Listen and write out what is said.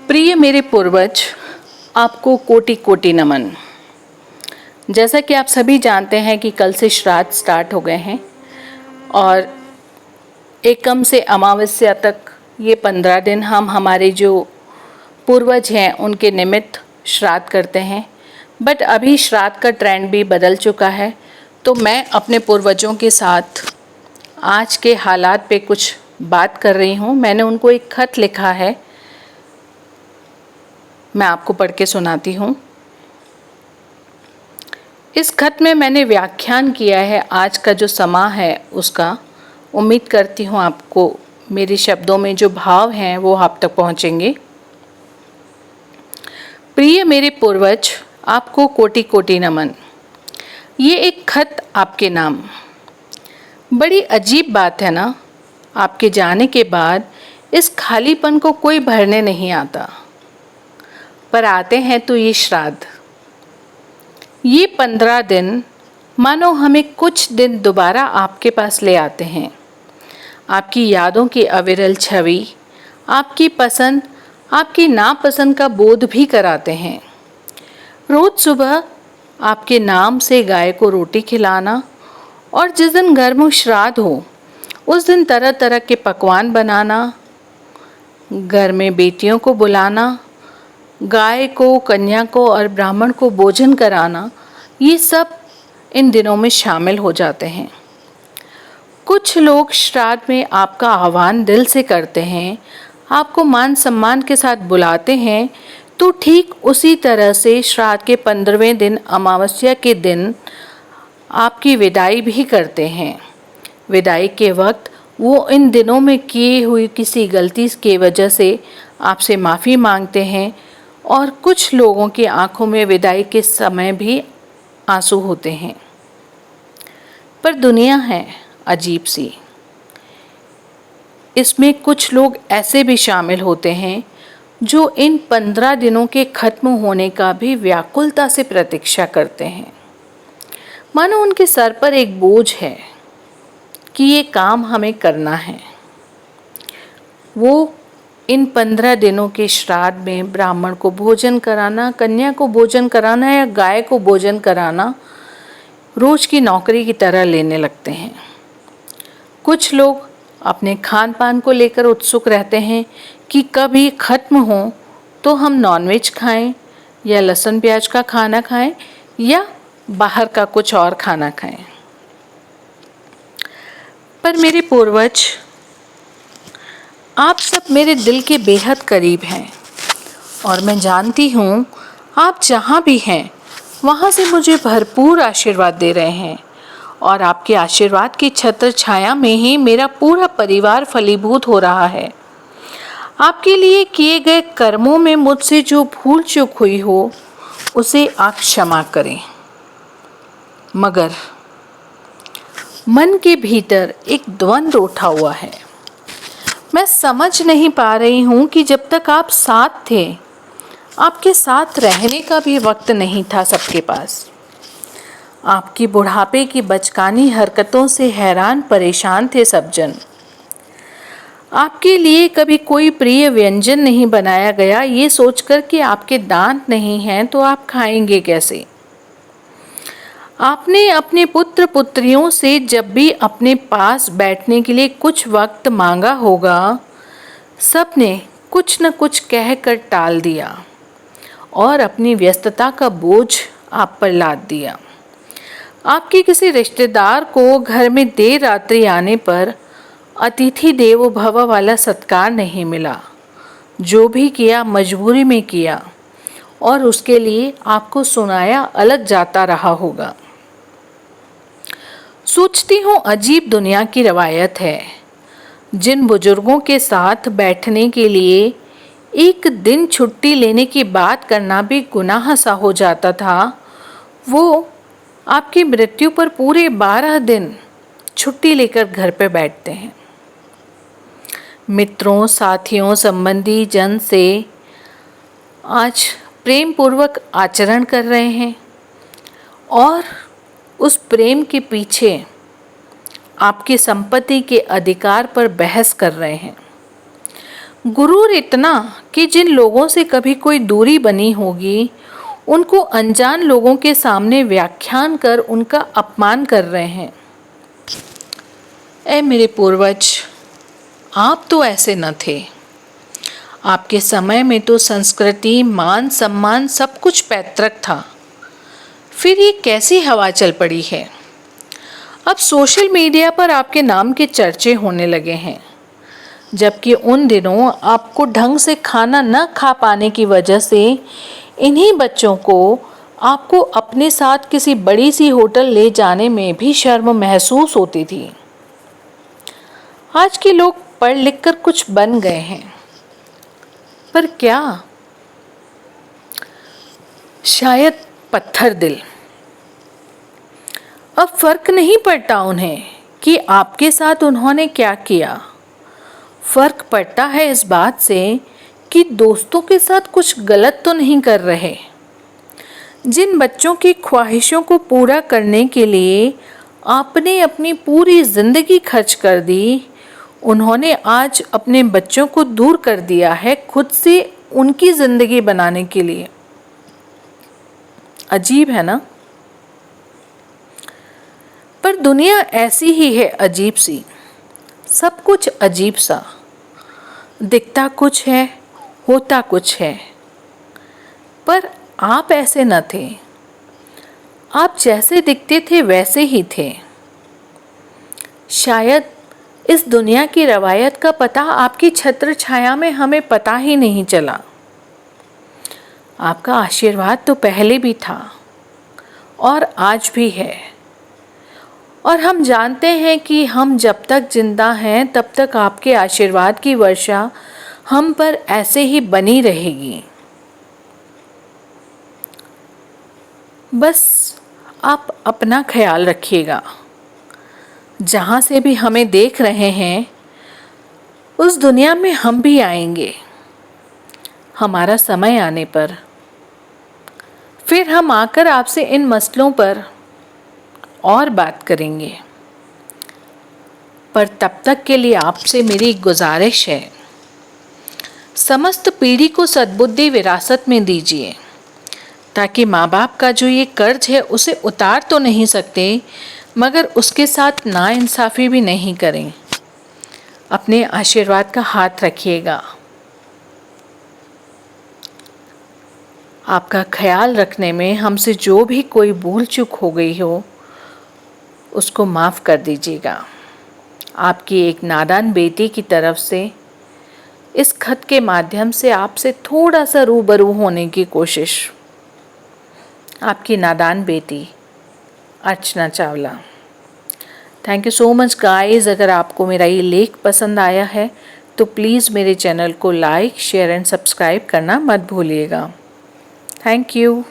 प्रिय मेरे पूर्वज, आपको कोटि कोटि नमन। जैसा कि आप सभी जानते हैं कि कल से श्राद्ध स्टार्ट हो गए हैं और एकम से अमावस्या तक ये 15 दिन हम हमारे जो पूर्वज हैं उनके निमित्त श्राद्ध करते हैं। बट अभी श्राद्ध का ट्रेंड भी बदल चुका है, तो मैं अपने पूर्वजों के साथ आज के हालात पे कुछ बात कर रही हूँ। मैंने उनको एक खत लिखा है, मैं आपको पढ़ के सुनाती हूँ। इस खत में मैंने व्याख्यान किया है आज का जो समा है उसका। उम्मीद करती हूँ आपको मेरे शब्दों में जो भाव हैं वो आप तक पहुँचेंगे। प्रिय मेरे पूर्वज, आपको कोटि कोटि नमन। ये एक खत आपके नाम। बड़ी अजीब बात है ना, आपके जाने के बाद इस खालीपन को कोई भरने नहीं आता, पर आते हैं तो ये श्राद्ध। ये 15 दिन मानो हमें कुछ दिन दोबारा आपके पास ले आते हैं। आपकी यादों की अविरल छवि, आपकी पसंद, आपकी नापसंद का बोध भी कराते हैं। रोज सुबह आपके नाम से गाय को रोटी खिलाना और जिस दिन घर में श्राद्ध हो उस दिन तरह तरह के पकवान बनाना, घर में बेटियों को बुलाना, गाय को, कन्या को और ब्राह्मण को भोजन कराना, ये सब इन दिनों में शामिल हो जाते हैं। कुछ लोग श्राद्ध में आपका आह्वान दिल से करते हैं, आपको मान सम्मान के साथ बुलाते हैं, तो ठीक उसी तरह से श्राद्ध के 15वें दिन अमावस्या के दिन आपकी विदाई भी करते हैं। विदाई के वक्त वो इन दिनों में किए हुई किसी गलती की वजह से आपसे माफ़ी मांगते हैं और कुछ लोगों की आंखों में विदाई के समय भी आंसू होते हैं। पर दुनिया है अजीब सी। इसमें कुछ लोग ऐसे भी शामिल होते हैं जो इन 15 दिनों के खत्म होने का भी व्याकुलता से प्रतीक्षा करते हैं। मानो उनके सर पर एक बोझ है कि ये काम हमें करना है। वो इन 15 दिनों के श्राद्ध में ब्राह्मण को भोजन कराना, कन्या को भोजन कराना या गाय को भोजन कराना रोज की नौकरी की तरह लेने लगते हैं। कुछ लोग अपने खान पान को लेकर उत्सुक रहते हैं कि कभी खत्म हो तो हम नॉनवेज खाएं या लहसुन प्याज का खाना खाएं या बाहर का कुछ और खाना खाएं। पर मेरे पूर्वज, आप सब मेरे दिल के बेहद करीब हैं और मैं जानती हूँ आप जहाँ भी हैं वहाँ से मुझे भरपूर आशीर्वाद दे रहे हैं और आपके आशीर्वाद की छत्र छाया में ही मेरा पूरा परिवार फलीभूत हो रहा है। आपके लिए किए गए कर्मों में मुझसे जो भूल चूक हुई हो उसे आप क्षमा करें। मगर मन के भीतर एक द्वंद्व उठा हुआ है। मैं समझ नहीं पा रही हूँ कि जब तक आप साथ थे, आपके साथ रहने का भी वक्त नहीं था सबके पास। आपकी बुढ़ापे की बचकानी हरकतों से हैरान परेशान थे सब जन। आपके लिए कभी कोई प्रिय व्यंजन नहीं बनाया गया, ये सोचकर कि आपके दांत नहीं हैं तो आप खाएंगे कैसे। आपने अपने पुत्र पुत्रियों से जब भी अपने पास बैठने के लिए कुछ वक्त मांगा होगा, सबने कुछ न कुछ कहकर टाल दिया और अपनी व्यस्तता का बोझ आप पर लाद दिया। आपके किसी रिश्तेदार को घर में देर रात्रि आने पर अतिथि देवो भव वाला सत्कार नहीं मिला। जो भी किया मजबूरी में किया और उसके लिए आपको सुनाया अलग जाता रहा होगा। सोचती हूँ अजीब दुनिया की रवायत है। जिन बुजुर्गों के साथ बैठने के लिए एक दिन छुट्टी लेने की बात करना भी गुनाह सा हो जाता था, वो आपकी मृत्यु पर पूरे 12 दिन छुट्टी लेकर घर पे बैठते हैं। मित्रों, साथियों, संबंधी जन से आज प्रेम पूर्वक आचरण कर रहे हैं और उस प्रेम के पीछे आपकी संपत्ति के अधिकार पर बहस कर रहे हैं। गुरूर इतना कि जिन लोगों से कभी कोई दूरी बनी होगी उनको अनजान लोगों के सामने व्याख्यान कर उनका अपमान कर रहे हैं। ऐ मेरे पूर्वज, आप तो ऐसे न थे। आपके समय में तो संस्कृति, मान सम्मान सब कुछ पैतृक था। फिर ये कैसी हवा चल पड़ी है? अब सोशल मीडिया पर आपके नाम के चर्चे होने लगे हैं, जबकि उन दिनों आपको ढंग से खाना न खा पाने की वजह से इन्हीं बच्चों को आपको अपने साथ किसी बड़ी सी होटल ले जाने में भी शर्म महसूस होती थी। आज के लोग पढ़ लिख कर कुछ बन गए हैं, पर क्या? शायद पत्थर दिल। अब फर्क नहीं पड़ता उन्हें कि आपके साथ उन्होंने क्या किया। फर्क पड़ता है इस बात से कि दोस्तों के साथ कुछ गलत तो नहीं कर रहे। जिन बच्चों की ख्वाहिशों को पूरा करने के लिए आपने अपनी पूरी जिंदगी खर्च कर दी, उन्होंने आज अपने बच्चों को दूर कर दिया है खुद से उनकी जिंदगी बनाने के लिए। अजीब है ना? पर दुनिया ऐसी ही है, अजीब सी। सब कुछ अजीब सा, दिखता कुछ है, होता कुछ है। पर आप ऐसे न थे। आप जैसे दिखते थे वैसे ही थे। शायद इस दुनिया की रवायत का पता आपकी छत्र छाया में हमें पता ही नहीं चला। आपका आशीर्वाद तो पहले भी था और आज भी है, और हम जानते हैं कि हम जब तक जिंदा हैं तब तक आपके आशीर्वाद की वर्षा हम पर ऐसे ही बनी रहेगी। बस आप अपना ख्याल रखिएगा। जहाँ से भी हमें देख रहे हैं उस दुनिया में हम भी आएंगे हमारा समय आने पर। फिर हम आकर आपसे इन मसलों पर और बात करेंगे। पर तब तक के लिए आपसे मेरी गुजारिश है, समस्त पीढ़ी को सद्बुद्धि विरासत में दीजिए, ताकि माँ बाप का जो ये कर्ज है उसे उतार तो नहीं सकते मगर उसके साथ नाइंसाफ़ी भी नहीं करें। अपने आशीर्वाद का हाथ रखिएगा। आपका ख्याल रखने में हमसे जो भी कोई भूल चूक हो गई हो उसको माफ़ कर दीजिएगा। आपकी एक नादान बेटी की तरफ से इस खत के माध्यम से आपसे थोड़ा सा रूबरू होने की कोशिश। आपकी नादान बेटी Archana Chawla. Thank you so much guys. अगर आपको मेरा ये लेख पसंद आया है तो प्लीज़ मेरे चैनल को लाइक, शेयर एंड सब्सक्राइब करना मत भूलिएगा। Thank you.